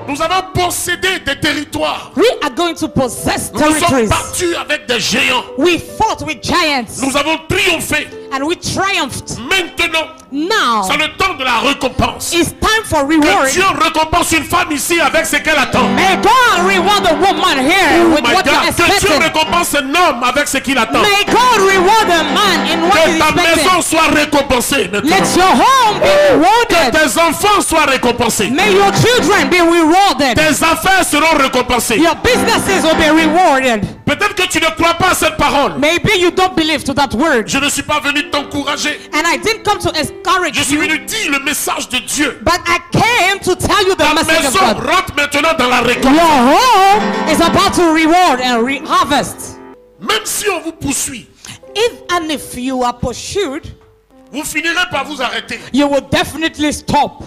Nous avons possédé des territoires. We are going to possess Nous nous sommes territories. battus avec des géants. We fought with giants Nous avons triomphé. and we triumphed. Maintenant, Now c'est le temps de la récompense. it's time for Que reward. Dieu récompense une femme ici avec ce qu'elle attend. May God reward the woman here Oh with my what you God. Que Dieu expected. récompense un homme avec ce qu'il attend. May God reward a man in what Que he ta maison expected. soit récompensée maintenant. Let your home be Que rewarded. tes enfants soient récompensés. May your children be rewarded. Tes affaires seront récompensées. Your businesses will be rewarded. Peut-être que tu ne crois pas à cette parole. Maybe you don't believe to that word. Je ne suis pas venu t'encourager. And I didn't come to encourage Je suis you, venu dire le message de Dieu. but I came to tell you the Ta message of maison God. rentre maintenant dans la récolte. Your home is about to reward and harvest. Même si on vous poursuit, If you are pursued, vous finirez par vous arrêter. you will definitely stop.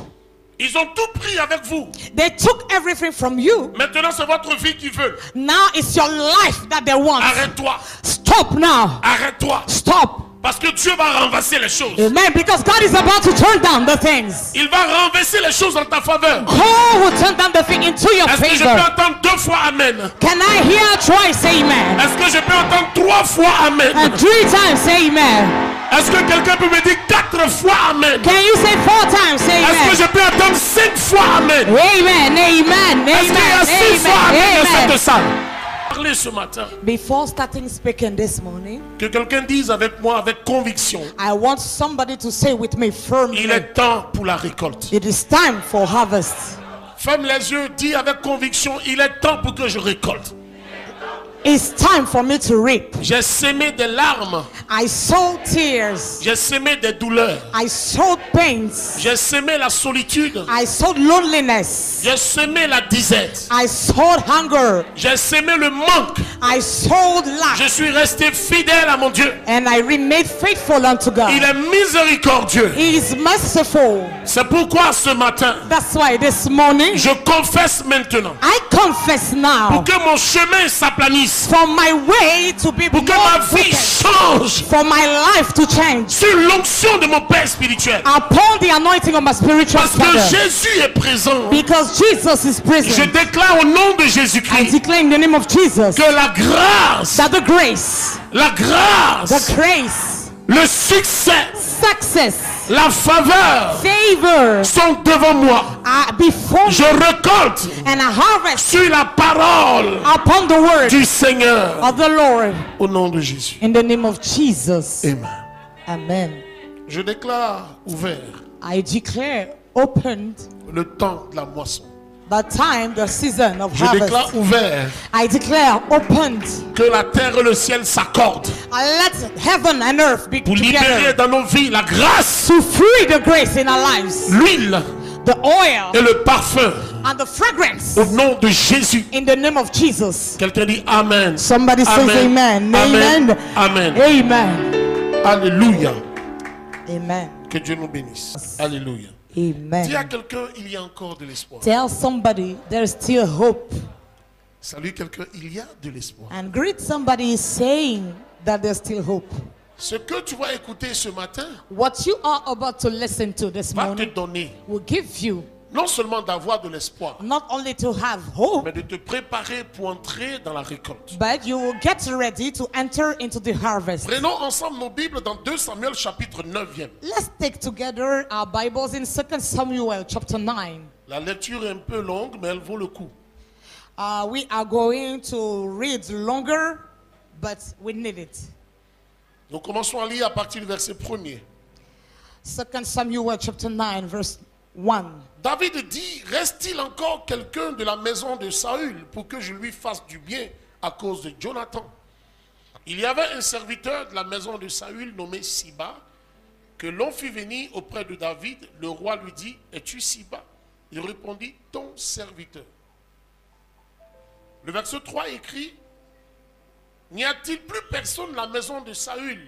Ils ont tout pris avec vous. They took everything from you. Maintenant, c'est votre vie qu'ils veulent. Now it's your life that they want. Arrête-toi. Stop now. Arrête-toi. Stop. Parce que Dieu va renverser les choses. Amen. Because God is about to turn down the things. Il va renverser les choses en ta faveur. God will turn down the thing into your Est-ce que je peux favor. entendre 2 fois Amen? Can I hear twice amen? Est-ce que je peux entendre 3 fois Amen? And 3 times amen. Est-ce que quelqu'un peut me dire 4 fois Amen? Can you say 4 times Est-ce que je amen? peux entendre 5 fois Amen? Amen, amen, Est-ce qu'il y a 6 fois Amen amen, dans cette amen. salle? Parlez ce matin. Before starting speaking this morning, Que quelqu'un dise avec moi, avec conviction, I want somebody to say with me il firmly, est temps pour la récolte. it is time for harvest. Ferme les yeux, dis avec conviction, il est temps pour que je récolte. It's time for me to reap. J'ai semé des larmes, I sowed tears. j'ai semé des douleurs, I sowed pains. j'ai semé la solitude, I sowed loneliness. j'ai semé la disette, I sowed hunger. j'ai semé le manque. I sowed lack. Je suis resté fidèle à mon Dieu. And I remained faithful unto God. Il est miséricordieux. He is merciful. C'est pourquoi ce matin, That's why this morning, je confesse maintenant I confess now pour que mon chemin s'aplanisse, for my way to be pour que more ma vie wicked, change for my life to change sur l'onction de mon Père spirituel. upon the anointing of my spiritual Parce que father. Jésus est présent. Because Jesus is Je present. déclare au nom de I Jésus-Christ declare in the name of Jesus que la grâce, that the grace, the grace, le succès, success, la faveur favor sont devant moi. are before Je me, récolte and I harvest sur la parole upon the word du Seigneur of the Lord au nom de Jésus. in the name of Jesus. Amen. Amen. Je déclare ouvert I declare opened le temps de la moisson. the time, the season of Je déclare harvest. ouvert I declare opened. que la terre et le ciel s'accordent Let heaven and earth be pour libérer together dans nos vies la grâce, to free the grace in our lives, l'huile the oil et le parfum and the fragrance au nom de Jésus. in the name of Jesus. Quelqu'un dit Amen. Somebody says amen. Amen. Amen. Amen. Amen. Alléluia. Amen. Que Dieu nous bénisse. Alléluia. Amen. Dis à quelqu'un, il y a encore de l'espoir. Tell somebody there's still hope. Salut quelqu'un, il y a de l'espoir. And greet somebody saying that there's still hope. Ce que tu vas écouter ce matin What you are about to listen to this va te morning donner will give you non seulement d'avoir de l'espoir, not only to have hope, mais de te préparer pour entrer dans la récolte. but you will get ready to enter into the harvest. Prenons ensemble nos Bibles dans 2 Samuel chapitre 9e. Let's take together our Bibles in 2 Samuel chapter 9. La lecture est un peu longue, mais elle vaut le coup. We are going to read longer, but we need it. Nous commençons à lire à partir du verset 1er. 2 Samuel chapter 9 verse 1. David dit, reste-t-il encore quelqu'un de la maison de Saül pour que je lui fasse du bien à cause de Jonathan? Il y avait un serviteur de la maison de Saül nommé Siba, que l'on fit venir auprès de David. Le roi lui dit, es-tu Siba? Il répondit, ton serviteur. Le verset 3 écrit, n'y a-t-il plus personne de la maison de Saül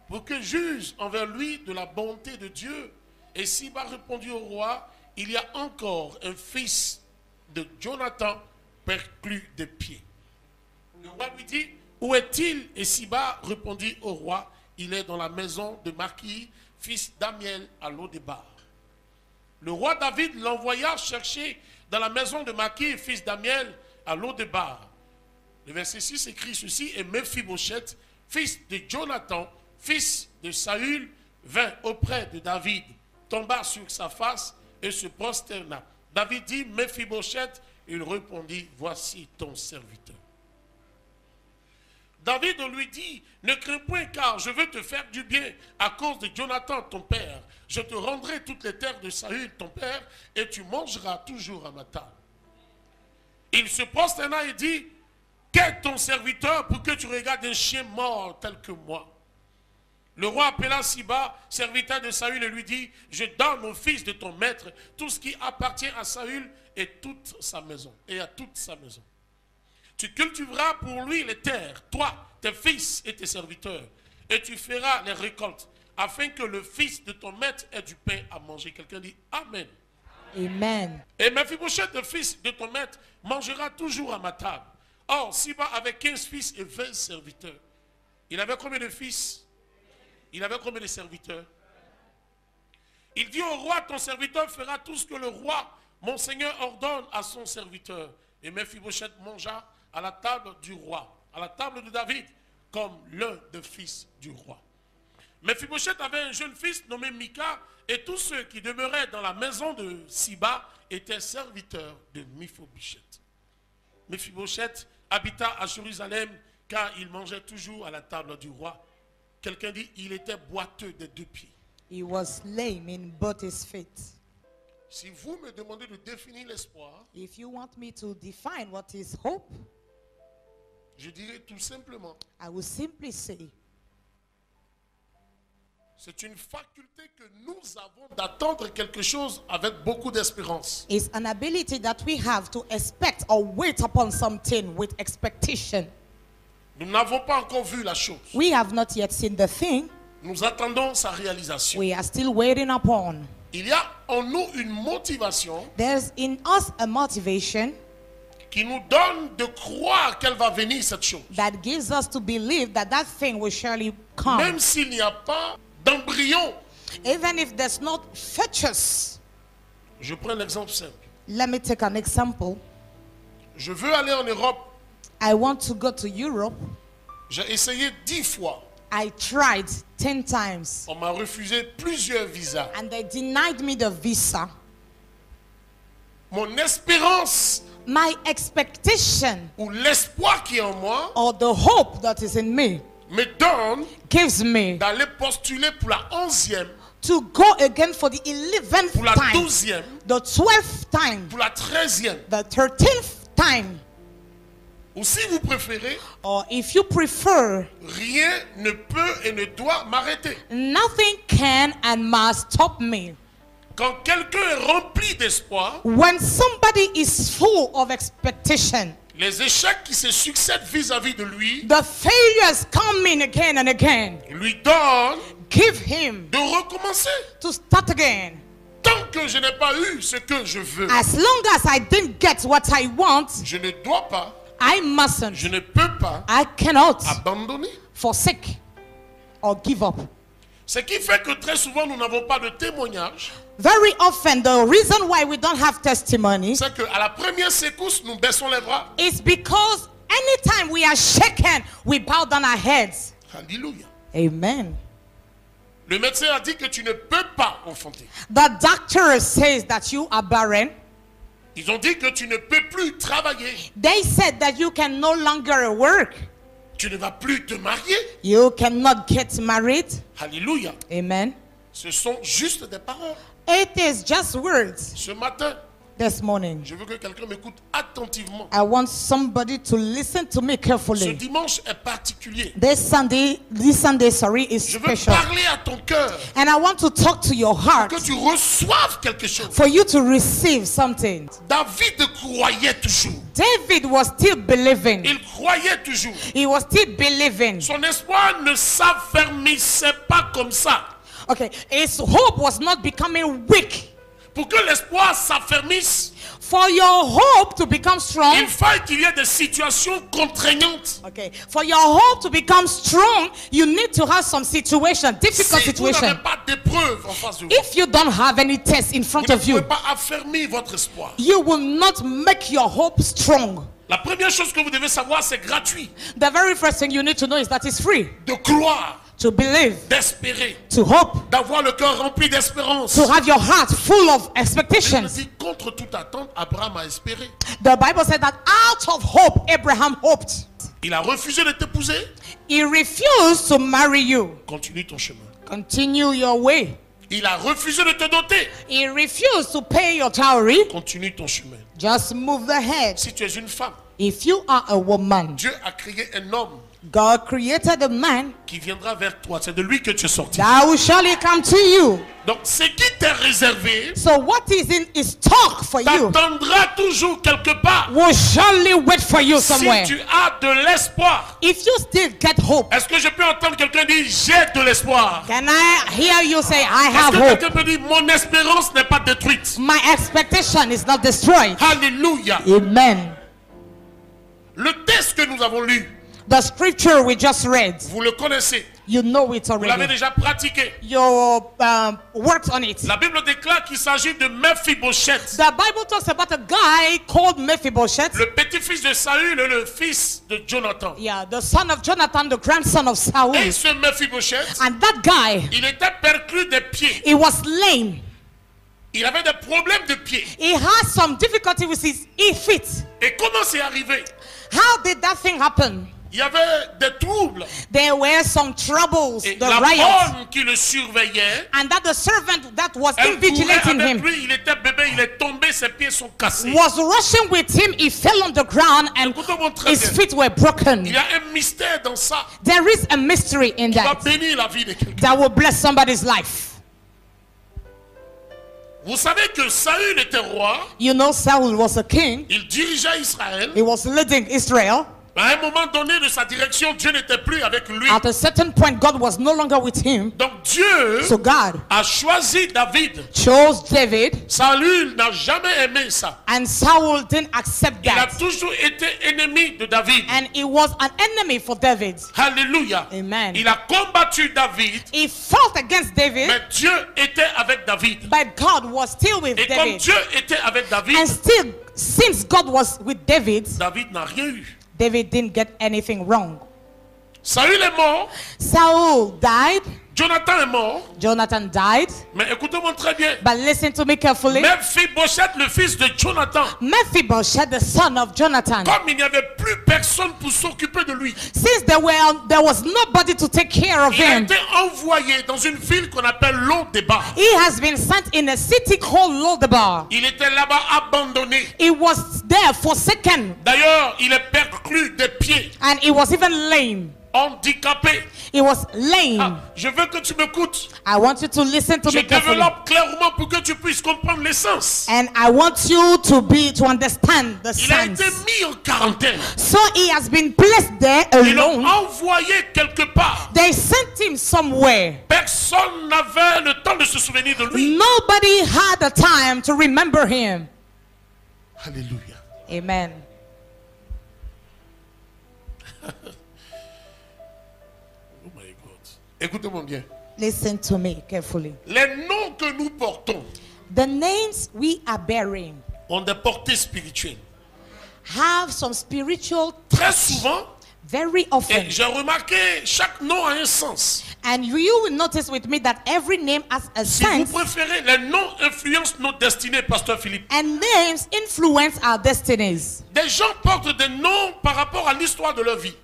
pour que juge envers lui de la bonté de Dieu? Et Siba répondit au roi, il y a encore un fils de Jonathan perclus de pieds. Le roi lui dit, où est-il? Et Siba répondit au roi, il est dans la maison de Marquis, fils d'Amiel, à Lodebar. Le roi David l'envoya chercher dans la maison de Maquis, fils d'Amiel, à Lo-débar. Le verset 6 écrit ceci, et Mephibosheth, fils de Jonathan, fils de Saül, vint auprès de David, tomba sur sa face et se prosterna. David dit, Mephibosheth, il répondit, voici ton serviteur. David lui dit, ne crains point car je veux te faire du bien à cause de Jonathan ton père. Je te rendrai toutes les terres de Saül ton père et tu mangeras toujours à ma table. Il se prosterna et dit, qu'est ton serviteur pour que tu regardes un chien mort tel que moi? Le roi appela Siba, serviteur de Saül, et lui dit, je donne au fils de ton maître tout ce qui appartient à Saül et toute sa maison, et à toute sa maison. Tu cultiveras pour lui les terres, toi, tes fils et tes serviteurs, et tu feras les récoltes, afin que le fils de ton maître ait du pain à manger. Quelqu'un dit Amen. Amen. Et Mephibosheth, le fils de ton maître, mangera toujours à ma table. Or, Siba avait 15 fils et 20 serviteurs. Il avait combien de fils? Il avait combien de serviteurs? Il dit au roi, ton serviteur fera tout ce que le roi, mon seigneur, ordonne à son serviteur. Et Mephibosheth mangea à la table du roi, à la table de David, comme l'un des fils du roi. Mephibosheth avait un jeune fils nommé Mika, et tous ceux qui demeuraient dans la maison de Siba étaient serviteurs de Mephibosheth. Mephibosheth habita à Jérusalem, car il mangeait toujours à la table du roi. Quelqu'un dit, il était boiteux des deux pieds. He was lame in both his feet. Si vous me demandez de définir l'espoir, If you want me to define what is hope, je dirais tout simplement, I will simply say, c'est une faculté que nous avons d'attendre quelque chose avec beaucoup d'espérance. it's an ability that we have to expect or wait upon something with expectation. Nous n'avons pas encore vu la chose. We have not yet seen the thing. Nous attendons sa réalisation. We are still waiting upon. Il y a en nous une motivation There's in us a motivation qui nous donne de croire qu'elle va venir, cette chose. that gives us to believe that that thing will surely come. Même s'il n'y a pas d'embryon. Even if there's not features. Je prends l'exemple simple. Let me take an example. Je veux aller en Europe. I want to go to Europe. J'ai essayé 10 fois. I tried 10 times. On m'a refusé plusieurs visas. And they denied me the visa. Mon espérance My expectation ou l'espoir qui est en moi or the hope that is in me me donne gives me d'aller postuler pour la 11e, to go again for the 11th pour la time, 12e, the 12th time, pour la 13e. the 13th time, Ou si vous préférez, or if you prefer, rien ne peut et ne doit m'arrêter. nothing can and must stop me. Quand quelqu'un est rempli d'espoir, When somebody is full of expectation, les échecs qui se succèdent vis-à-vis de lui the failures come in again and again. lui donnent Give him de recommencer. to start again. Tant que je n'ai pas eu ce que je veux, As long as I didn't get what I want, je ne dois pas, I mustn't, je ne peux pas I cannot abandonner. forsake or give up. Ce qui fait que très souvent nous n'avons pas de témoignage, Very often, the reason why we don't have testimonies c'est qu'à la première secousse, nous baissons les bras. is because anytime we are shaken, we bow down our heads. Alléluia. Amen. Le médecin a dit que tu ne peux pas enfanter. The doctor says that you are barren. Ils ont dit que tu ne peux plus travailler. They said that you can no longer work. Tu ne vas plus te marier. You cannot get married. Alléluia. Amen. Ce sont juste des paroles. It is just words. Ce matin, This morning, je veux que quelqu'un m'écoute attentivement. I want somebody to listen to me Ce carefully. dimanche est particulier. This Sunday, is Je veux special. parler à ton cœur. And I want to talk to your heart Que tu reçoives quelque chose. for you to receive something. David croyait toujours. David was still believing. Il croyait toujours. He was still believing. Son espoir ne s'affermissait pas comme ça. Okay, his hope was not becoming weak. Pour que l'espoir s'affermisse, For your hope to become strong, il faut qu'il y ait des situations contraignantes. okay, for your hope to become strong, you need to have some situation, difficult Si vous n'avez situation. pas d'épreuve en face de vous, If you don't have any test in vous front ne of you, pouvez pas affermir votre espoir. you will not make your hope strong. La première chose que vous devez savoir, c'est gratuit. The very first thing you need to know is that it's free De croire, to believe, d'espérer, to hope, d'avoir le cœur rempli d'espérance. to have your heart full of Il expectations. dit, contre toute attente, Abraham a espéré. The Bible said that out of hope, Abraham hoped. Il a refusé de t'épouser. He refused to marry you. Continue ton chemin. Continue your way. Il a refusé de te doter. He refused to pay your dowry. Continue ton chemin. Just move ahead. Si tu es une femme, If you are a woman, Dieu a créé un homme God created a man, qui viendra vers toi. C'est de lui que tu es sorti. that will surely come to you. Donc, ce qui t'est réservé So what is in is stock for you t'attendra toujours quelque part. will surely wait for you Si somewhere. tu as de l'espoir. If you still get hope, Est-ce que je peux entendre quelqu'un dire j'ai de l'espoir? can I hear you say, I Est-ce have que hope? quelqu'un peut dire mon espérance n'est pas détruite? My expectation is not destroyed. Alléluia. Amen. Le texte que nous avons lu, The scripture we just read, vous le connaissez. you know it Vous l'avez already. déjà pratiqué. You worked on it. La Bible déclare qu'il s'agit de Mephibosheth, The Bible talks about a guy called Mephibosheth. le petit-fils de Saül et le fils de Jonathan. Yeah, the son of Jonathan, the grandson of Saul. Et ce Mephibosheth, And that guy, il était perclus des pieds. he was lame. Il avait des problèmes de pieds. He had some difficulty with his feet. Et comment c'est arrivé? How did that thing happen? Il y avait des troubles. There were some troubles, Et the la riots, bonne qui le surveillait, and that the servant that was elle courait invigilating avec him lui. Il était bébé, il est tombé, ses pieds sont cassés. was rushing with him. He fell on the ground and Écoutez-moi très his bien. feet were broken. Il y a un mystère dans ça There is a mystery in qui va that bénir la vie de quelqu'un. that will bless somebody's life. Vous savez que Saül était roi, You know, Saul was a king. il dirigeait Israël. He was leading Israel. À un moment donné de sa direction, Dieu n'était plus avec lui. At a certain point, God was no longer with him. Donc Dieu So God a choisi David. chose David, Saül n'a jamais aimé ça. and Saul didn't accept Il a that. toujours été ennemi de David. And he was an enemy for David. Alléluia. Amen. Il a combattu David, He fought against David, mais Dieu était avec David. but God was still with Et comme David. Dieu était avec David, And still, since God was with David, David n'a rien eu. David didn't get anything wrong. Saül est mort, Saul died, Jonathan est mort, Jonathan died, mais écoutez-moi très bien. but listen to me carefully. Mephibosheth, le fils de Jonathan, Mephibosheth, the son of Jonathan, comme il n'y avait plus personne pour s'occuper de lui, since there was nobody to take care of il a him, été envoyé dans une ville qu'on appelle Lo-Debar. he has been sent in a city called Lodebar. Il était là-bas abandonné. He was there forsaken, D'ailleurs, il est perclus des pieds, and he was even lame. handicapé. He was lame. Ah, je veux que tu m'écoutes. I want you to listen to Je me carefully. développe clairement pour que tu puisses comprendre l'essence. And I want you to understand the Il a sense. été mis en quarantaine. So he has been placed there Ils l'ont alone. envoyé quelque part. They sent him somewhere. Personne n'avait le temps de se souvenir de lui. Nobody had the time to remember him. Alléluia. Amen. Oh my God. Écoutez-moi bien. Listen to me carefully. Les noms que nous portons The names we are bearing ont des portées spirituelles. have some spiritual Très touch souvent, very et often. j'ai remarqué, chaque nom a un sens. And you will notice with me that every name has a Si vous sense, préférez, les noms influencent nos destinées, Pasteur Philippe. and names influence our destinies. Des gens portent des noms par rapport à l'histoire de leur vie.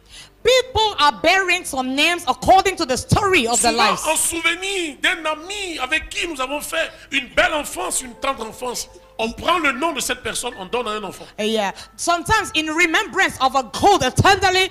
People are bearing some names according to the story of their Souvent lives. en souvenir d'un ami avec qui nous avons fait une belle enfance, une tendre enfance. On prend le nom de cette personne, on donne à un enfant. Yeah, sometimes in remembrance of a good, a tenderly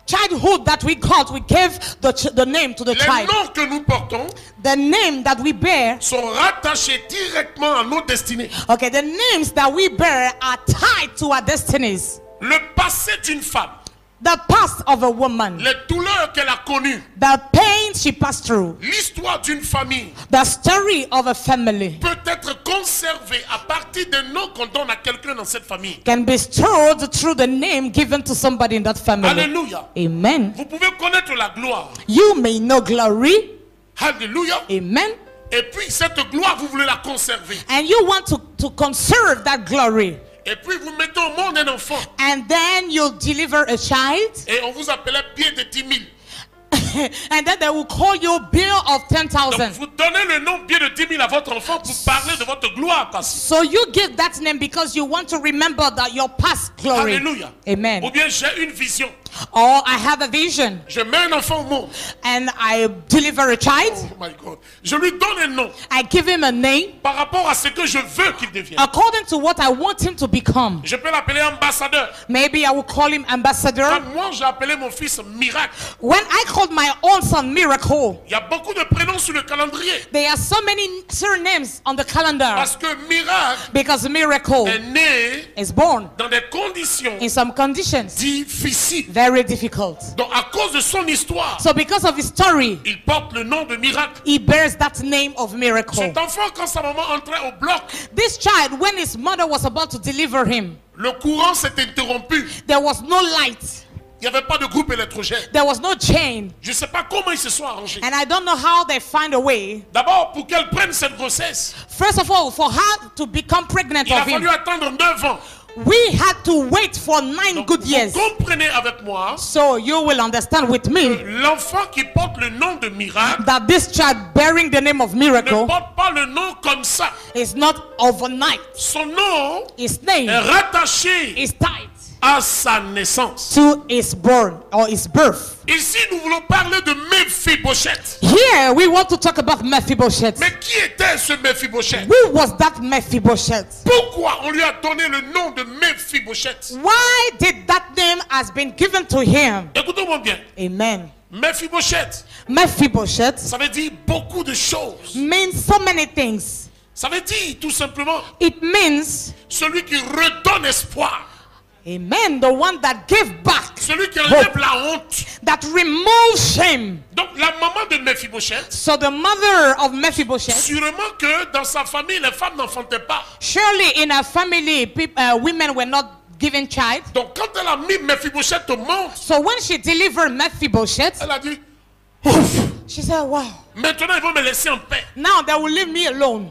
childhood that we got, we gave the name to the Les child. noms que nous portons The name that we bear, sont rattachés directement à nos destinées. okay, the names that we bear are tied to our destinies. Le passé d'une femme The past of a woman, les douleurs qu'elle a connues, the pain she passed through, l'histoire d'une famille the story of a family peut être conservée à partir des noms qu'on donne à quelqu'un dans cette famille. can be stored through the name given to somebody in that family. Alléluia. Amen. Vous pouvez connaître la gloire. You may know glory. Alléluia. Amen. Et puis cette gloire, vous voulez la conserver. And you want to conserve that glory. Et puis vous mettez au monde un enfant. And then you deliver a child. Et on vous appelait bien de 10 000. And then they will call you bill of Donc 10,000. vous donnez le nom bien de 10 000 à votre enfant pour parler de votre gloire passée. So you give that name because you want to remember that your past glory. Alléluia. Amen. Ou bien j'ai une vision. Or I have a vision Je mets un enfant au monde. and I deliver a child. Oh my God. Je lui donne un nom I give him a name par rapport à ce que je veux qu'il devienne. according to what I want him to become. Je peux l'appeler ambassadeur. Maybe I will call him ambassador. Comme moi, j'ai appelé mon fils Miracle. When I called my own son Miracle, Il y a beaucoup de prénoms sur le calendrier. there are so many surnames on the calendar Parce que Miracle because Miracle est né is born dans des conditions in some conditions difficiles. very difficult. Donc à cause de son histoire, So because of his story, il porte le nom de Miracle. he bears that name of Miracle. Cet enfant, quand sa maman entrait au bloc, This child, when his mother was about to deliver him, le courant s'est interrompu. there was no light, Il n'y avait pas de groupe électrogène. there was no chain, Je ne sais pas comment ils se sont arrangés. and I don't know how they find a way. D'abord, pour qu'elle prenne cette grossesse, First of all, for her to become pregnant il a of fallu him, attendre 9 ans. we had to wait for 9 Donc, good years. vous comprenez avec moi, So you will understand with me l'enfant qui porte le nom de Miracle that this child bearing the name of ne Miracle porte pas le nom comme ça. is not overnight. Son nom His est name rattaché is tied à sa naissance. to his born or his birth. Ici, nous voulons parler de Mephibosheth. Here we want to talk about Mephibosheth. Mais qui était ce Mephibosheth? Who was that Mephibosheth? Pourquoi on lui a donné le nom de Mephibosheth? Why did that name has been given to him? Écoutez-moi bien. Amen. Mephibosheth, Mephibosheth ça veut dire beaucoup de choses. means so many things. Ça veut dire tout simplement It means, celui qui redonne espoir. amen, the one that gave back, Celui qui enlève la honte. that removes shame. Donc la maman de Mephibosheth, So the mother of Mephibosheth, sûrement que dans sa famille, les femmes n'enfantaient pas. surely in her family, women were not given child. Donc quand elle a mis Mephibosheth au monde, So when she delivered Mephibosheth, elle a dit, she said, wow, maintenant ils vont me laisser en paix. now they will leave me alone.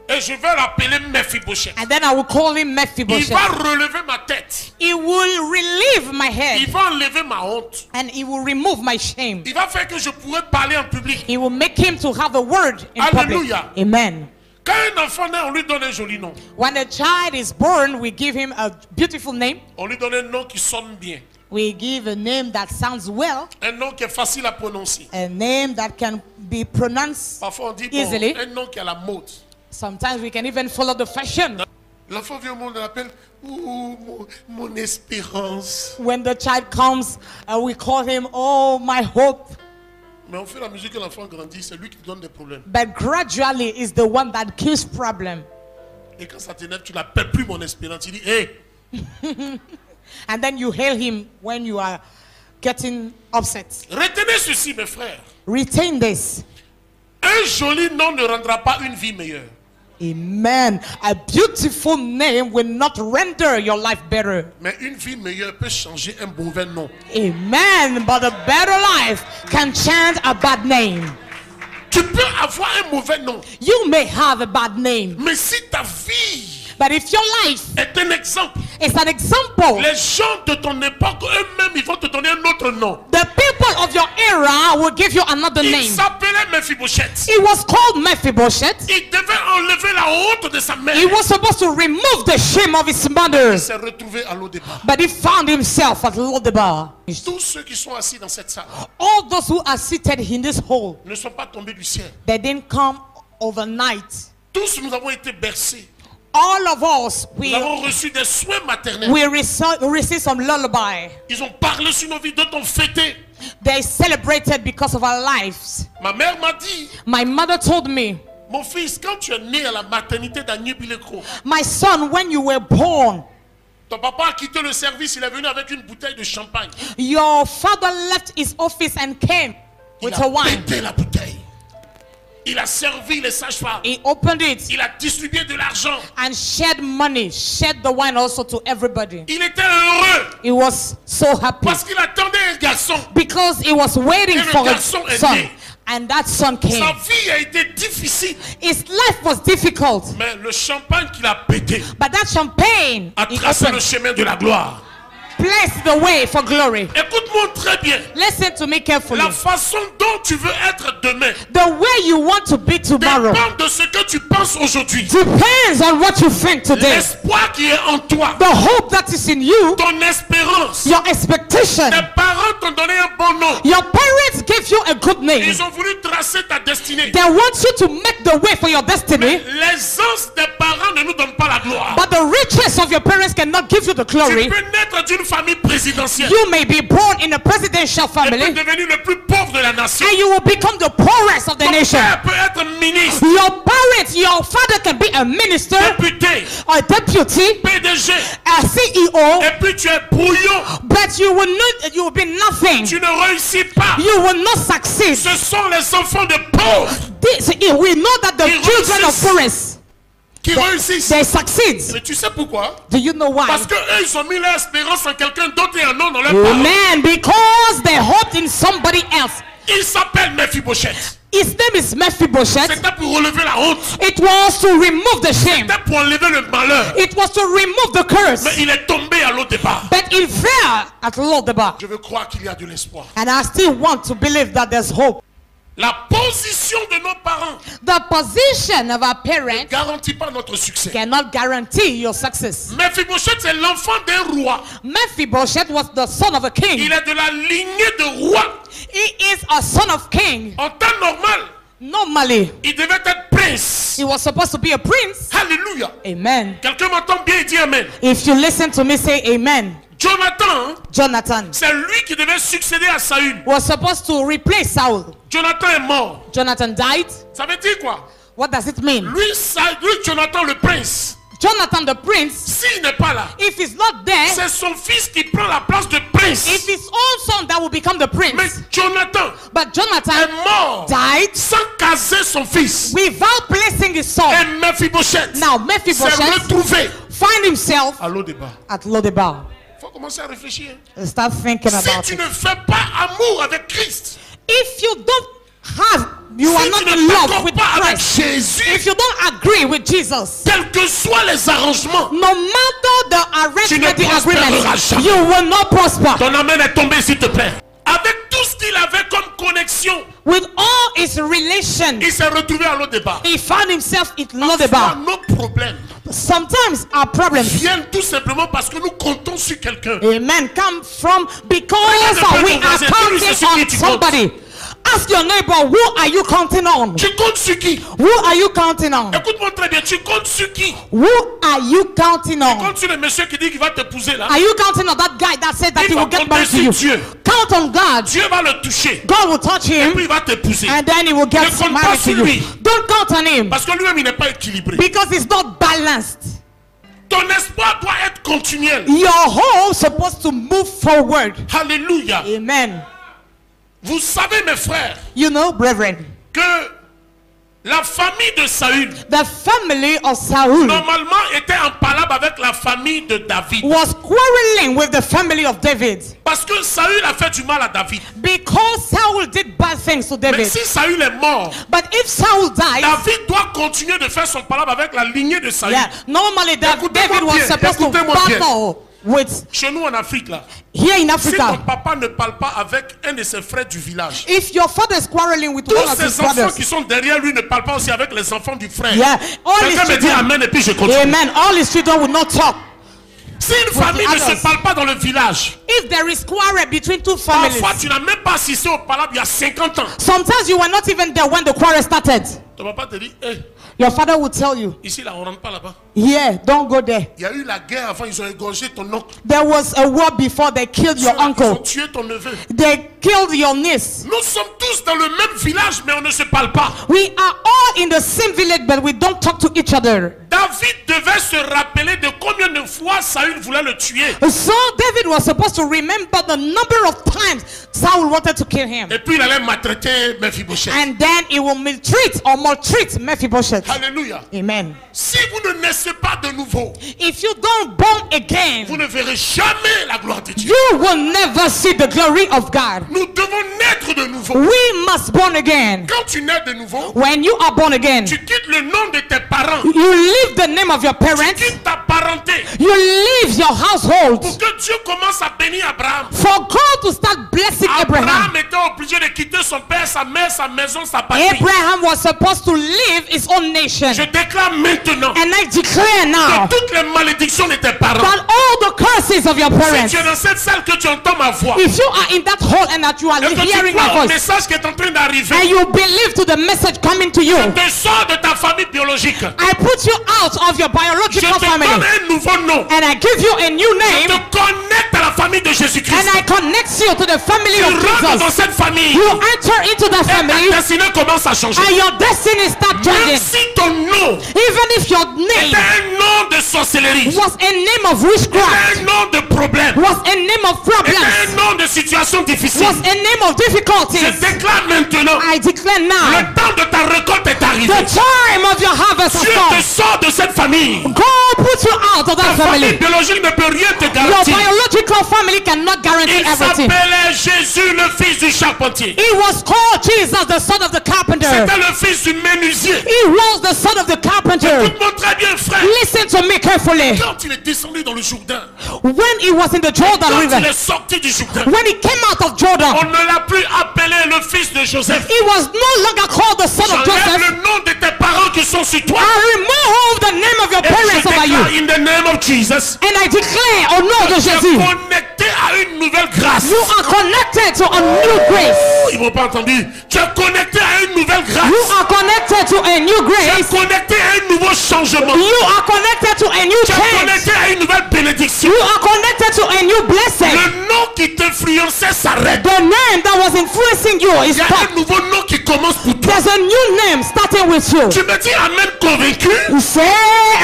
Et je vais l'appeler Mephibosheth. And then I will call him Il Mephibosheth. va relever ma tête. He will relieve my Il head va enlever ma honte. and he will remove my shame. Il va faire que je pourrai parler en public. He will make him to have a word in public. Hallelujah. Amen. Quand un enfant naît, on lui donne un joli nom. When a child is born, we give him a beautiful name. On lui donne un nom qui sonne bien. We give a name that sounds well, Un nom qui est facile à prononcer. a name that can be pronounced Parfois on dit easily. bon, un nom qui a la mode. Sometimes we can even follow the fashion. L'enfant vient au monde, on l'appelle mon espérance. When the child comes, we call him, oh, my hope. Mais on fait la musique que l'enfant grandit, c'est lui qui te donne des problèmes. But gradually is the one that kills problem. Et quand ça t'énerve, tu l'appelles plus mon espérance. Tu dis, hé, And then you hail him when you are getting upset. retenez ceci, mes frères. Retain this. Un joli nom ne rendra pas une vie meilleure. Amen. A beautiful name will not render your life better. Mais une vie meilleure peut changer un mauvais nom. Amen. But a better life can change a bad name. Tu peux avoir un mauvais nom, You may have a bad name, mais si ta vie but if your life est un exemple, is an example, les gens de ton époque eux-mêmes, ils vont te donner un autre nom. the people of your era will give you another Il name. s'appelait Mephibosheth. He was called Mephibosheth. Il devait enlever la honte de sa mère. He was supposed to remove the shame of his mother, Il s'est retrouvé à Lo-Debar. but he found himself at Lo-Debar. Tous ceux qui sont assis dans cette salle All those who are seated in this hall, ne sont pas tombés du ciel. they didn't come overnight. Tous nous avons été bercés. All of us, Nous avons reçu des soins maternels. we received some lullaby. Ils ont parlé sur nos vies, d'autres ont fêté. They celebrated because of our lives. Ma mère m'a dit, My mother told me, mon fils, quand tu es né à la maternité d'Agnew-Bilekro, my son, when you were born, Ton papa a quitté le service, il est venu avec une bouteille de champagne. Your father left his office and came Il with a a wine. pété la bouteille. Il a servi les sages-femmes. He opened it Il a distribué de l'argent. and shared money, shared the wine also to everybody. Il était heureux He was so happy parce qu'il attendait un garçon. because he was waiting Et le for a garçon est son. né. And that son came. Sa vie a été difficile. His life was difficult, Mais le champagne qu'il a pété but that champagne a he tracé le opened, chemin de la gloire. placed the way for glory. Écoute-moi très bien. Listen to me carefully. La façon dont tu veux être demain The way you want to be tomorrow dépend de ce que tu penses aujourd'hui. depends on what you think today. L'espoir qui est en toi, The hope that is in you, ton espérance. your expectation. Tes parents t'ont donné un bon nom. Your parents gave you a good name. Ils ont voulu tracer ta destinée. They want you to make the way for your destiny, L'aisance des parents ne nous donne pas la gloire. but the riches of your parents cannot give you the Tu glory. peux naître d'une famille présidentielle You may be born in a presidential et peux family, devenir le plus pauvre de la nation. and you will become the poorest of the Ton nation. père peut être ministre, Your parents, your father can be a minister, député, a deputy, PDG, a CEO, et puis tu es brouillon. but you will be nothing. Tu ne réussis pas. You will not succeed. Ce sont les enfants de pauvres We know that the Ils children of réussissent. poorest, qui réussissent. they succeed. Mais tu sais pourquoi? Do you know why? Parce que eux, ils ont mis leur espérance en quelqu'un d'autre et un nom dans leur parole. Amen. Because they hoped in somebody else. Il s'appelle Mephibosheth. His name is Mephibosheth. C'était pour relever la honte. It was to remove the shame. C'était pour enlever le malheur. It was to remove the curse. Mais il est tombé à l'autre départ. But il fell at Lodebar. Je veux croire qu'il y a de l'espoir. And I still want to believe that there's hope. La position de nos parents The position of our parents ne garantit pas notre succès. cannot guarantee your success. Mephibosheth, c'est l'enfant d'un roi. Mephibosheth was the son of a king. Il est de la lignée de roi. He is a son of king. En temps normal, Normally, il devait être prince. he was supposed to be a prince. Alléluia. Amen. Quelqu'un m'entend bien et dit amen. If you listen to me, say amen. Jonathan, Jonathan c'est lui qui devait succéder à Saül. was supposed to replace Saul. Jonathan est mort. Jonathan died. Ça veut dire quoi? What does it mean? Lui, Jonathan le prince, Jonathan the prince, s'il n'est pas là, if he's not there, c'est son fils qui prend la place de prince. it's his own son that will become the Mais prince. Jonathan But est Jonathan mort died sans caser son fils. without placing his son. Et Mephibosheth Now s'est Mephibosheth retrouvé find himself à l'eau débat. at Lodebar. Il faut commencer à réfléchir. Start thinking Si about tu it. ne fais pas amour avec Christ, If you don't have, you si are tu not ne in love t'accordes with pas avec Christ. Jésus, If you don't agree with Jesus, quels que soient les arrangements, no matter the arrangement, the prospéreras agreement, jamais. you will not prosper. ton amen est tombé s'il te plaît. Avec tout ce qu'il avait comme connexion, With all his relations, il s'est retrouvé à l'eau débat. he found himself in Parfois, Lodebar. nos problèmes Sometimes our problems, viennent tout simplement parce que nous comptons sur quelqu'un. amen, come from because Regarde we un peu are ton voisin, dis-lui, c'est sur qui counting tu on comptes. somebody. Ask your neighbor, who are you counting on? Tu comptes sur qui? Who are you counting on? Écoute-moi très bien, tu comptes sur qui? Who are you counting Tu on? comptes sur le monsieur qui dit qu'il va t'épouser là. Are you counting on that guy that said that Il he va will get compter married to sur you? Dieu. Count on God. Dieu va le toucher. God will touch Et him puis il va t'épouser. and then he will get Ne compte pas married to sur you. lui. Don't count on him Parce que lui-même il n'est pas équilibré. because it's not balanced. Ton espoir doit être continuel. Your hope is supposed to move forward. Alléluia. Amen. Vous savez mes frères You know, brethren, que la famille de Saül the family of Saul normalement était en palabre avec la famille de David. was quarreling with the family of David Parce que Saül a fait du mal à David. because Saul did bad things to Mais David. si Saül est mort, But if Saul dies, David doit continuer de faire son palabre avec la lignée de Saül. yeah, normally Écoutez-moi David was bien, supposed to écoutez-moi bien. battle with Chez nous en Afrique là, here in si ton Africa. papa ne parle pas avec un de ses frères du village, If your father is quarreling with one tous of his ces enfants brothers, qui sont derrière lui ne parlent pas aussi avec les enfants du frère. yeah, all his Quelqu'un me dit children, amen et puis je continue. amen, all his children will not talk. Si une famille ne se others. parle pas dans le village, If there is quarrel between two families, parfois tu n'as même pas assisté au palabre il y a 50 ans. sometimes you were not even there when the quarrel started. Ton papa te dit, hey, Your father will tell you, ici là on rentre pas là-bas. yeah, don't go there. Il y a eu la guerre avant, ils ont égorgé ton oncle. There was a war before they killed your Ils ont uncle. tué ton neveu. They killed your niece. Nous sommes tous dans le même village mais on ne se parle pas. We are all in the same village, but we don't talk to each other. David devait se rappeler de combien de fois Saül voulait le tuer. So David was supposed to remember the number of times Saul wanted to kill him. Et puis il allait maltraiter Mephibosheth. And then he will maltreat Mephibosheth. Alléluia. Amen. Si vous ne naissez pas de nouveau, If you don't born again, vous ne verrez jamais la gloire de Dieu. you will never see the glory of God. Nous devons naître de nouveau. We must born again. Quand tu nais de nouveau, When you are born again, tu quittes le nom de tes parents, you leave the name of your tu parents, quittes ta parenté, you leave your household pour que Dieu commence à bénir Abraham. for God to start blessing Abraham. Abraham était obligé de quitter son père, sa mère, sa maison, sa patrie. Abraham was supposed to leave his own nation. Je déclare maintenant And I declare now que toutes les malédictions de tes parents, that all the curses of your si parents, tu es dans cette salle que tu entends ma voix, if you are in that hall and that you are et que tu hearing my crois au voice, message qui est en train d'arriver, and you believe to the message coming to you, te sors de ta famille biologique. I put you out of your Je biological te family donne un nouveau nom. and I give you a new Je name te connecte à la famille de and Jésus-Christ. I connect you to the family Tu of rentres dans Jesus. cette famille You enter into that et family ta destinée commence à changer. and your destiny start Même changing. si ton nom Even if your name était un nom de sorcellerie, was a name of était witchcraft, un nom de problème, was a name of était problems, un nom de situation difficile, was a name of je difficulties, déclare maintenant, I declare now, le temps de ta récolte est arrivé. the time of your harvest has Dieu te come. sort de cette famille. God put you out of Ta that famille family. biologique ne peut rien te Your garantir. biological family cannot guarantee Il everything. s'appelait Jésus, le fils du charpentier. He was called Jesus, the son of the carpenter. C'était le fils du menuisier. He was the son of the carpenter. Écoute-moi très bien, frère. Listen to me carefully. Quand il est descendu dans le Jourdain, When he was in the Jordan quand River, il est sorti du Jourdain, when he came out of Jordan, on ne l'a plus appelé le fils de Joseph. he was no longer called the son of J'enlève Joseph. le nom de tes parents qui sont sur toi. I remove the name of your Et je parents over déclare you. in the name of Jesus, And I declare, au nom de tu es Jésus, connecté à une nouvelle grâce. you are connected to a new grace. Ils m'ont pas entendu. Tu es connecté à une nouvelle grâce. You are connected to a new Tu es grace. connecté à un nouveau changement. You are connected to a new Tu es change. connecté à une nouvelle bénédiction. You are connected to a new blessing. Le nom qui t'influençait s'arrête. The name that was influencing you is Il y a stopped. un nouveau nom qui commence pour toi. There's a new name starting with you. Tu me dis amen convaincu. You say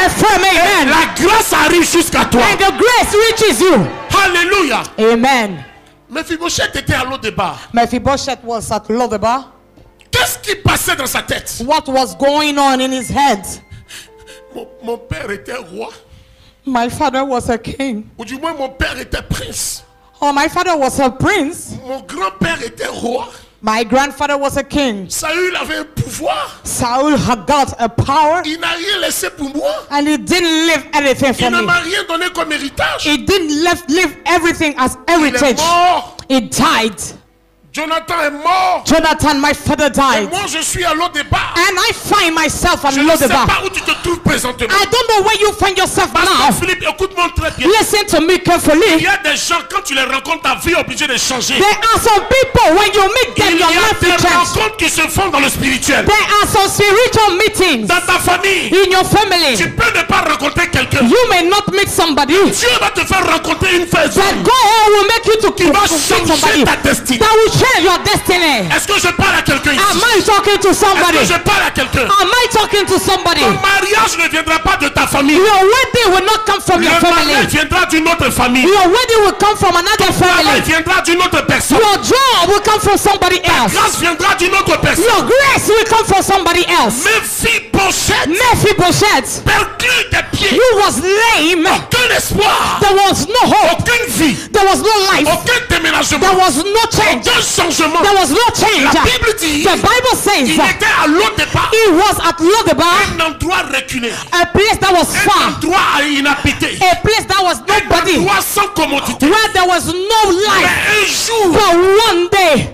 a firm amen. La grâce arrive jusqu'à toi. And the grace reaches you. Alléluia. Amen. Mephibosheth était à l'eau de bar. Mephibosheth was at Lodebar. Qu'est-ce qui passait dans sa tête? What was going on in his head? Mon père était roi. My father was a king. Ou du moins mon père était prince. Oh, my father was a prince. Mon grand-père était roi. My grandfather was a king. Saül avait un pouvoir. Saul had got a power Il n'a rien laissé pour moi. and he didn't leave anything for Il ne me. m'a rien donné comme héritage. He didn't leave everything as Il est heritage. mort. He died. Jonathan est mort. Jonathan, my father, Et died. moi, je suis à l'eau des bars. And I find myself at Je ne sais Lodebar. pas où tu te trouves présentement. I don't know where you find yourself Pasteur now. Philippe, écoute-moi très bien. Listen to me Il carefully. y a des gens, quand tu les rencontres, ta vie est obligée de changer. There are some people, when you meet them, Il y your a life will des change. rencontres qui se font dans le spirituel. There are some spiritual meetings Dans ta famille, in your family. tu peux ne pas rencontrer quelqu'un. You may not meet somebody, Dieu va te faire rencontrer une personne but God will make you to qui va meet somebody changer ta destinée. that will change your destiny. Est-ce que je parle à quelqu'un Am ici? I talking to somebody? Est-ce que je parle à quelqu'un? Am I talking to somebody? Ton mariage ne viendra pas de ta famille. Your wedding will not come from your Le mariage family. viendra d'une autre famille. Your wedding will come from another Le travail family. viendra d'une autre personne. Your job will come from somebody La else. grâce viendra d'une autre personne. Your grace will come from somebody else. Mephibosheth Mephibosheth, perclus des pieds. he was lame. Aucun espoir. There was no hope. Aucune vie. There was no life. Aucun déménagement. There was no change. Aucun changement. There was no change. La Bible dit The Bible says il était à l'autre départ. he was at Lodebar, Un endroit reculé. a place that was Un far, endroit inhabité. a place that was Un nobody, endroit sans commodité. where there was no Mais life. un jour, But one day,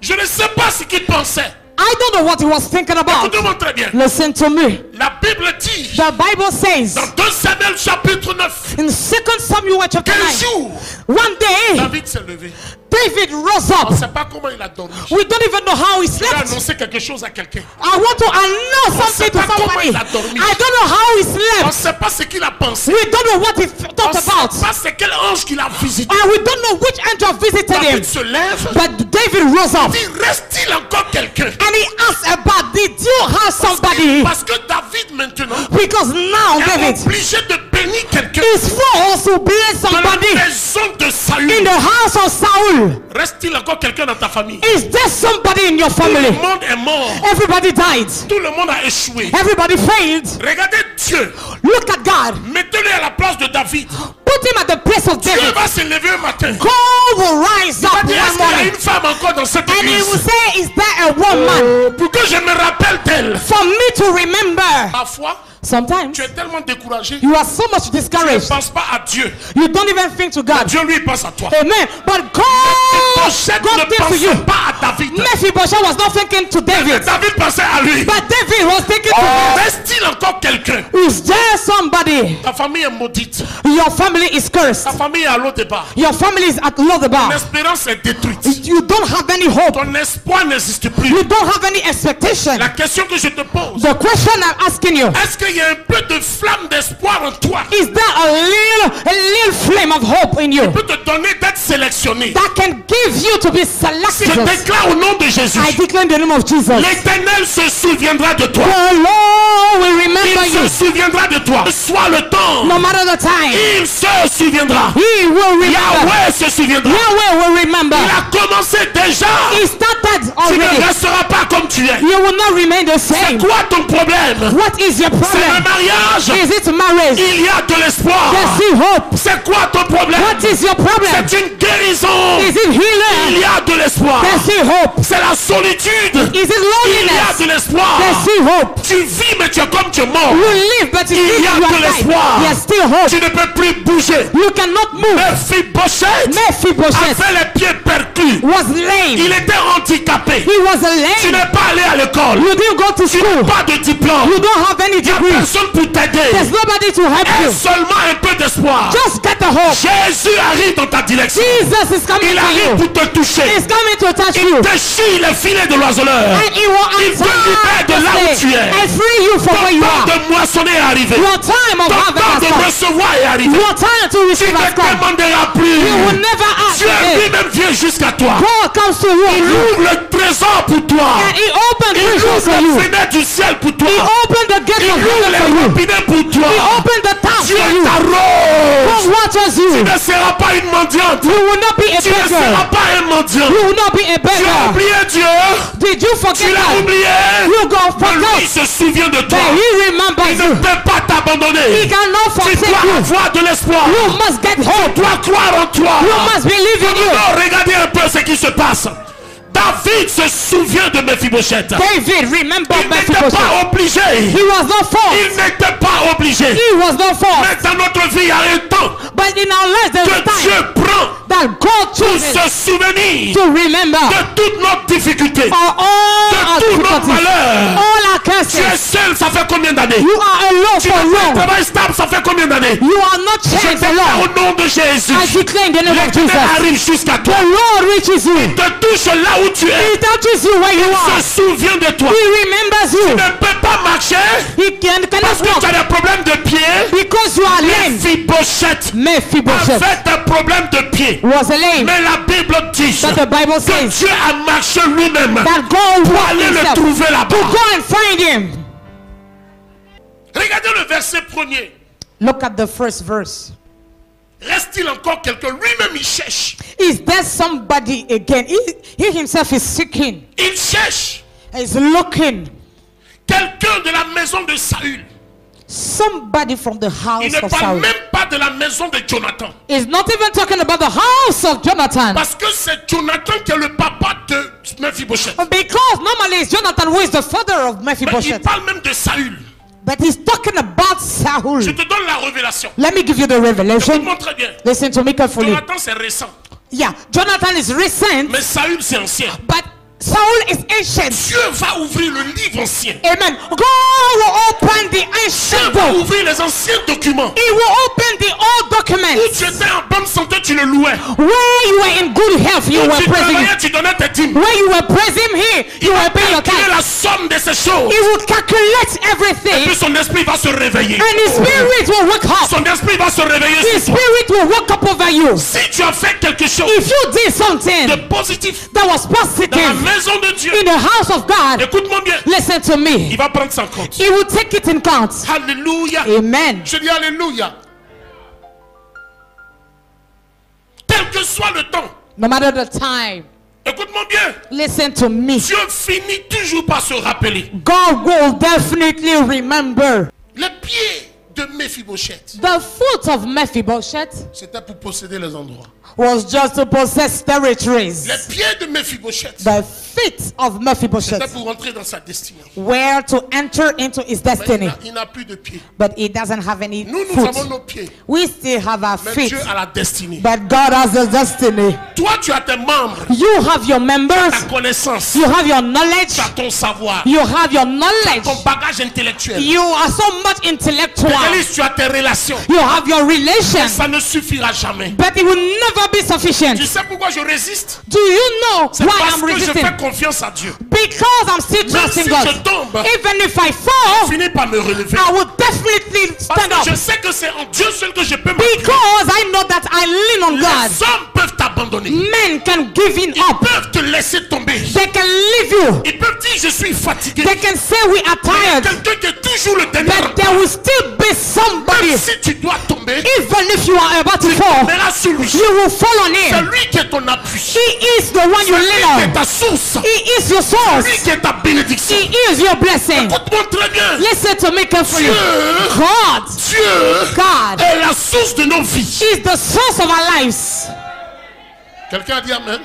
je ne sais pas ce qu'il pensait. I don't know what he was thinking about. Écoutez-moi très bien. Listen to me. La Bible dit The Bible says dans 2 Samuel chapitre 9 in 2 Samuel chapter qu'un 9, jour, one day David s'est levé. David rose On up. ne sait pas comment il a dormi. We don't even know how he Il a slept. annoncé quelque chose à quelqu'un. I want to announce On sait something to pas comment somebody. il a dormi. I don't know how he On ne slept. sait pas ce qu'il a pensé. We don't know what he On thought ne about. sait pas c'est quel ange qu'il a visité. And we don't know which angel visited him. David se lève. But David rose up. Il reste-t-il encore quelqu'un? And he asked about, did you have somebody? Parce que David maintenant Because now est David obligé de bénir quelqu'un. is false to bless Dans la somebody maison de in Saül, the house of Saul. reste-t-il encore quelqu'un dans ta famille? Is there somebody in your Tout le family? monde est mort. Everybody died. Tout le monde a échoué. Everybody failed. Regardez Dieu. Look at God. Mettez-le à la place de David. Put him at the place of Dieu David. va se lever un matin. God will rise up Il va dire, est-ce one qu'il y a morning une femme encore dans cette and he will église? say, is there a woman? Pour que je me rappelle d'elle. For me to remember. Parfois, Sometimes tu es tellement découragé. you are so much Tu ne discouraged. penses pas à Dieu. You don't even think to God. Dieu lui pense à toi. Amen. But Mephibosheth God ne thinks to you. pensait pas à David. Mephibosheth was not thinking to David, David pensait à lui. but David was thinking to God. Reste-t-il encore quelqu'un? Is there somebody? Ta famille est maudite. Your family is cursed. Ta famille est à l'eau départ. Your family is at low the Ton bar. espérance est détruite. You don't have any hope. Ton espoir n'existe plus. You don't have any expectation. La question que je te pose, The question I'm asking you, est-ce qu'il y a un peu de flamme d'espoir en toi is there a little flame of hope in you qui peut te donner d'être sélectionné? that can give you to be Je selected? déclare au nom de Jésus, I declare in the name of Jesus. l'Éternel se souviendra de toi. The Lord will remember Il you se souviendra de toi. Soit le temps, no matter the time. il se souviendra. He will remember. Yahweh se souviendra. Yahweh will remember. Il a commencé déjà. He started Tu ne already. resteras pas comme tu es. You will not remain the C'est same. quoi ton problème? What is your C'est le problem? mariage. Is it marriage? Il y a de l'espoir. There's still hope. C'est quoi ton problème? What is your problem? C'est une guérison. Is it Il healing? y a de l'espoir. There's still hope. C'est la solitude. Is it Il y a loneliness? de l'espoir. There's still hope. Tu vis mais tu es comme tu es mort. You live, but you Il live, y a you de are dead. l'espoir. There's still hope. Tu ne peux plus bouger. You cannot move. Mephibosheth Mephibosheth avait les pieds perclus. was lame. Il était handicapé. He was a Tu lame. n'es pas allé à l'école. You didn't go to Tu n'as school. pas de diplôme. You don't have any Il n'y a degree. personne pour t'aider. There's nobody to help Aie you. seulement un peu d'espoir. Just get the hope. Jésus arrive dans ta direction. Jesus is coming Il to arrive you. pour te toucher. He's coming to touch Il you. déchire les filets de l'oiseleur. And he will Il te libère de là où tu es. and free you from where Ton you temps are. de moissonner est arrivé. Your time of Ton harvest temps has de come. recevoir est arrivé. Your time to Tu receive ne has come. demanderas plus. You will never ask Dieu again. lui-même vient jusqu'à toi. God comes to you. Il ouvre le trésor pour toi. And he opened Il treasures ouvre for you. la fenêtre du ciel pour toi. He opened the gate Il of ouvre heaven les for you. robinets pour toi. He opened the taps Dieu for you. t'arrose. God watches Tu you. ne seras pas une mendiante. You will not be a Tu ne seras beggar. pas un mendiant. You will not be a Tu as beggar. oublié Dieu. Did you Tu forget l'as that? oublié. You go Mais lui, il forget. se souvient de toi. But he remembers Il ne you. peut pas He t'abandonner. cannot Tu forsake dois you. avoir de l'espoir. You must get Tu hope. dois croire en toi. You must believe in you. Non, regardez un peu ce qui se passe. David se souvient de Mephibosheth. David, remember Il n'était Mephibosheth. pas obligé. He was not Il forced. n'était pas obligé. He was not Mais forced. dans notre vie, il y a un temps But in our lives, there's a que time Dieu prend that God pour chooses se souvenir to remember de toute notre difficulté, for all our de tout notre difficulties, malheur. all our Tu es curses. seul, ça fait combien d'années? You are alone Tu for n'as pas un long. travail stable, ça fait combien d'années? You are not Je changed for déclare long. au nom de Jésus. I declare in the name of L'Éternel Jesus. arrive jusqu'à toi. The Lord reaches you. Te touche là où tu es. He touches you where you Se are. souvient de toi. He remembers Tu you. ne peux pas marcher He parce cannot que tu walk as des problèmes de pied. because you are lame. Mephibosheth Mephibosheth avait des problèmes de pied. was a lame. Mais la Bible dit But the Bible que says Dieu a marché lui-même that God pour walked aller le himself trouver là-bas. to go and find him. Regardez le verset premier. Look at the first verse. Reste-t-il encore quelqu'un? Lui-même, il cherche. Is there somebody again? He himself is seeking. Il cherche He's looking. quelqu'un de la maison de Saül. Somebody from the Il house ne of parle Saul. même pas de la maison de Jonathan. He's not even talking about the house of Jonathan. Parce que c'est Jonathan qui est le papa de Mephibosheth. Because normally it's Jonathan who is the father of Mais il Mephibosheth. parle même de Saül. But he's talking about Je Saul. te donne la révélation. Let me give you the revelation. Écoute-moi très bien. Listen to me carefully. Jonathan, c'est récent. Yeah, Jonathan is recent, Mais Saül, c'est ancien. but Saul is ancient. Dieu va ouvrir le livre ancien. Amen. God will open the Dieu ancient va book. ouvrir les anciens documents. He will open the old Où documents. tu étais en bonne santé, tu le louais. Where you were in good health, you Où were tu praising him. travaillais, tu donnais tes dîmes. Where you were praising him, Il you va were paying your calculer time. la somme de ces choses. He will calculate Et everything, puis son esprit va se réveiller. and his spirit will wake up. Son esprit va se réveiller His sur toi. spirit will wake up over you. Si tu as fait quelque chose If you did something de positif that was dans la positive maison de Dieu, in the house of God, écoute-moi bien, listen to me. il va prendre ça en compte. He will take it in count. Alléluia. Amen. Je dis Alléluia. que soit le temps, no matter the time, écoute-moi bien, listen to me. Dieu finit toujours par se rappeler. God will definitely remember. Les pieds de Mephibosheth, The foot of Mephibosheth c'était pour posséder les endroits. was just to possess territories. Les pieds de Mephibosheth, The feet of c'était Mephibosheth pour rentrer dans sa destinée. were to enter into his Mais destiny. il n'a plus de pieds. But he doesn't have any Nous avons foot. nos pieds. We still have our Mais feet. Dieu a la destinée. But God has the destiny. Toi, tu as tes membres, You have your ta members. connaissance, You have your knowledge. tu as ton savoir, You have your ton knowledge. bagage intellectuel. You are so much intellectual. Réalise, tu as tes relations. You have your relations. Ça ne suffira jamais. But it will never be sufficient. Tu sais pourquoi je résiste? Do you know C'est why parce I'm que je resisting? fais confiance à Dieu. Because I'm still Même trusting si God. je tombe, Even if I fall, finis par me relever. I will definitely Parce stand que up. je sais que c'est en Dieu seul que je peux m'appuyer. Because I know that I lean on God. Les hommes peuvent t'abandonner. Men can give in Ils up. peuvent te laisser tomber. They can leave you. Ils peuvent dire je suis fatigué. They can say we are Mais il y a tired. quelqu'un qui est toujours le dernier. But there will still be somebody. Même si tu dois tomber, Even if you are about to fall, verras sur lui. you will fall on C'est him. lui qui est ton appui. He is the one you C'est lui lean qui est on. ta source. He is your Lui source. qui est ta bénédiction. He is your blessing. Écoute-moi très bien. Listen to me carefully. Dieu, God Dieu est la source de nos vies. is the source of our lives. Quelqu'un a dit amen.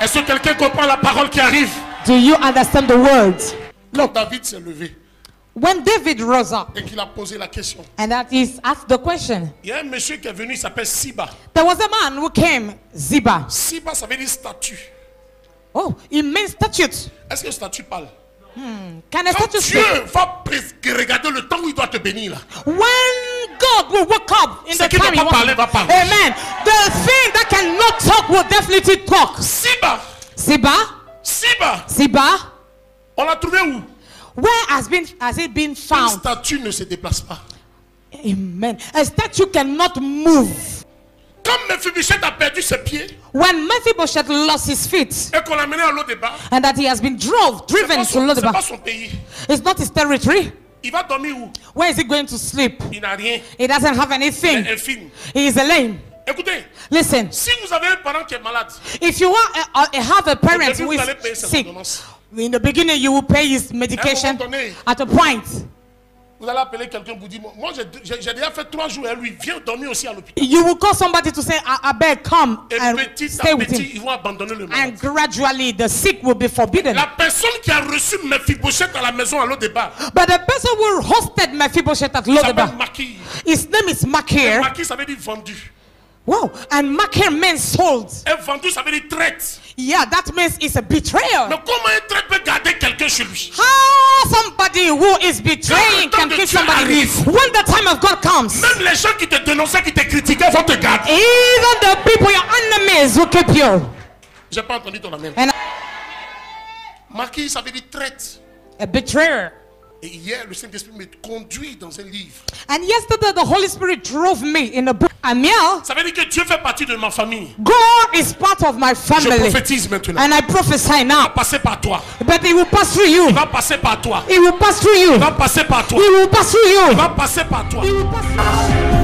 Est-ce que quelqu'un comprend la parole qui arrive? Do you understand the words? Quand David s'est levé When David rose up et qu'il a posé la question, and that is asked the question, il y a un monsieur qui est venu, il s'appelle Siba. there was a man who came, Ziba. Siba, ça veut dire statue. Oh, it means statute. Est-ce que statue parle? Can a Quand statue Dieu speak? va regarder le temps où il doit te bénir là, When God will wake up in Ce the qui ne time peut he pas parler va parler. Amen. The thing that cannot talk will definitely talk. Siba, Ziba, Siba, Ziba, on l'a trouvé où? where has it been Une found? statue ne se déplace pas. Amen. A statue cannot move. Quand Mephibosheth a perdu ses pieds When Mephibosheth lost his feet et qu'on l'a mené à l'eau débat, and that he has been driven to c'est pas Lodebar, son pays. it's not his territory. Il va dormir où? Where is he going to sleep? Il n'a rien. He doesn't have Il anything. est infime. He is a lame. Écoutez, Listen, si vous avez un parent qui est malade, if you have a parent début, who vous allez payer is ses sick, ordonnances. in the beginning you will pay his medication donné, at a point. vous allez appeler quelqu'un, vous dire, moi j'ai déjà fait 3 jours et lui, viens dormir aussi à l'hôpital. You will call somebody to say, I beg, come Et and petit stay à with petit, him. ils vont abandonner le malade. And gradually the sick will be forbidden. La personne qui a reçu Mephibosheth à la maison à l'eau débat But the person who hosted Mephibosheth at s'appelle Lodebar, Maki. his name is Makir. Maki, ça veut dire vendu. Wow, and Makir means sold. Et vendu, ça veut dire traite. Yeah, that means it's a betrayal. Mais comment un traite peut garder quelqu'un chez lui? How somebody who is betraying Quand can le temps de keep Dieu somebody arrive. when the time of God comes. Même les gens qui te dénonçaient, qui te critiquaient, vont te garder. Even the people, your enemies, will keep you. J'ai pas entendu ton amen. And Maki, ça veut dire traite. a betrayer. Et hier, le Saint-Esprit me conduit dans un livre. And yesterday, the Holy Spirit drove me in a book. Amiel, Ça veut dire que Dieu fait partie de ma famille. God is part of my Je family. prophétise maintenant. And I prophesy Il va now. passer par toi. But it will pass through you. Il va passer par toi. It will pass through you. Il va passer par toi. It will pass through Il you. va passer par toi. It will pass through you.